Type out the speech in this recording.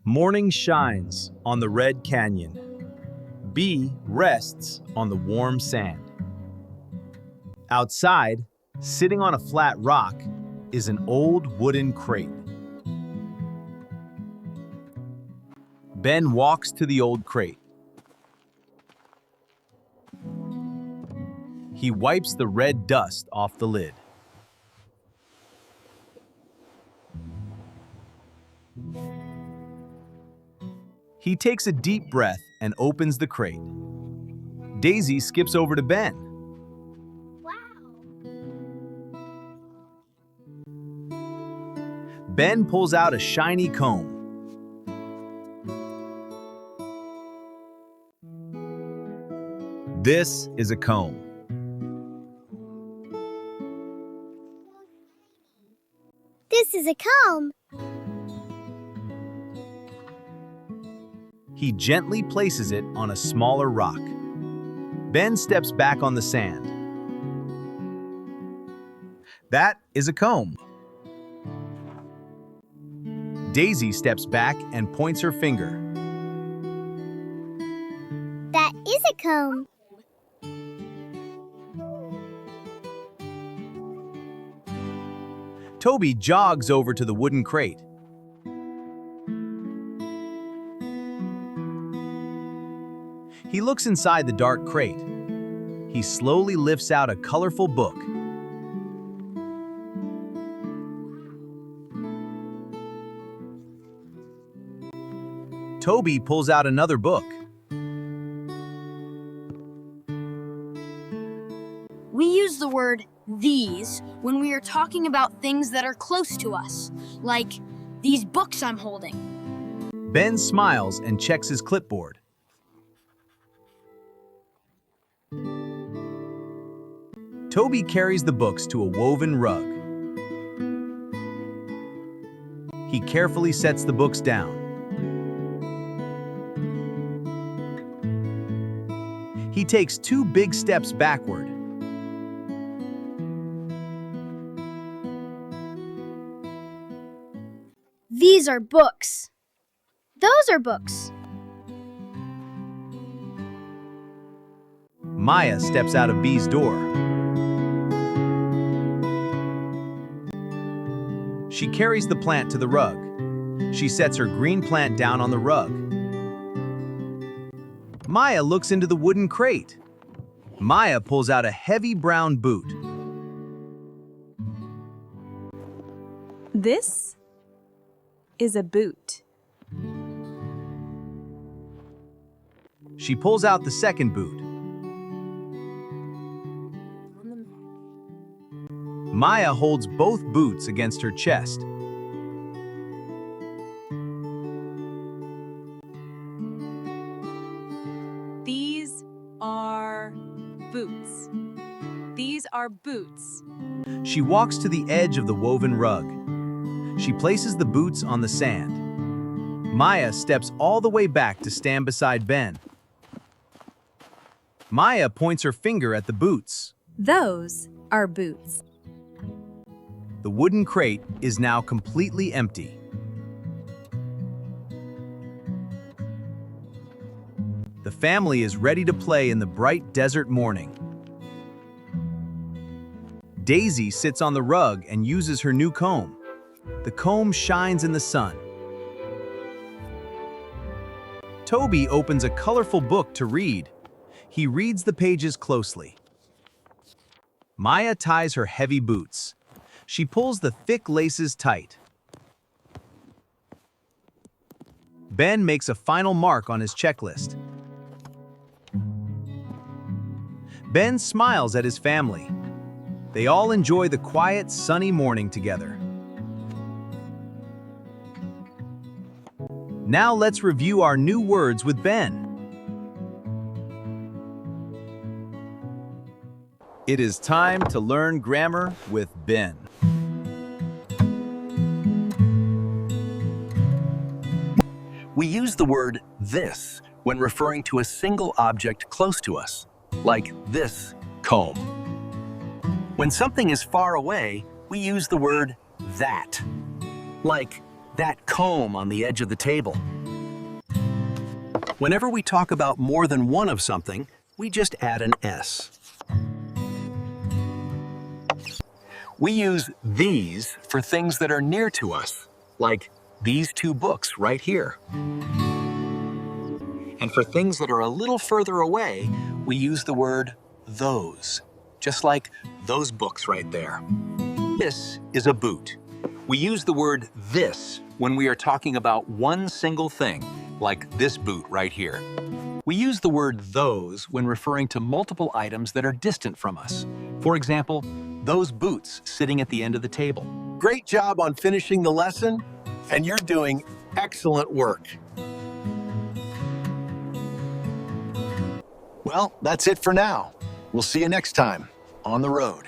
Morning shines on the red canyon. B rests on the warm sand. Outside, sitting on a flat rock, is an old wooden crate. Ben walks to the old crate. He wipes the red dust off the lid. He takes a deep breath and opens the crate. Daisy skips over to Ben. Ben pulls out a shiny comb. This is a comb. This is a comb. He gently places it on a smaller rock. Ben steps back on the sand. That is a comb. Daisy steps back and points her finger. That is a comb. Toby jogs over to the wooden crate. He looks inside the dark crate. He slowly lifts out a colorful book. Toby pulls out another book. We use the word these when we are talking about things that are close to us, like these books I'm holding. Ben smiles and checks his clipboard. Toby carries the books to a woven rug. He carefully sets the books down. He takes 2 big steps backward. These are books. Those are books. Maya steps out of B's door. She carries the plant to the rug. She sets her green plant down on the rug. Maya looks into the wooden crate. Maya pulls out a heavy brown boot. This is a boot. She pulls out the second boot. Maya holds both boots against her chest. These are boots. These are boots. She walks to the edge of the woven rug. She places the boots on the sand. Maya steps all the way back to stand beside Ben. Maya points her finger at the boots. Those are boots. The wooden crate is now completely empty. The family is ready to play in the bright desert morning. Daisy sits on the rug and uses her new comb. The comb shines in the sun. Toby opens a colorful book to read. He reads the pages closely. Maya ties her heavy boots. She pulls the thick laces tight. Ben makes a final mark on his checklist. Ben smiles at his family. They all enjoy the quiet, sunny morning together. Now let's review our new words with Ben. It is time to learn grammar with Ben. We use the word this when referring to a single object close to us, like this comb. When something is far away, we use the word that, like that comb on the edge of the table. Whenever we talk about more than one of something, we just add an S. We use these for things that are near to us, like these two books right here. And for things that are a little further away, we use the word those, just like those books right there. This is a boot. We use the word this when we are talking about one single thing, like this boot right here. We use the word those when referring to multiple items that are distant from us. For example, those boots sitting at the end of the table. Great job on finishing the lesson, and you're doing excellent work. Well, that's it for now. We'll see you next time on the road.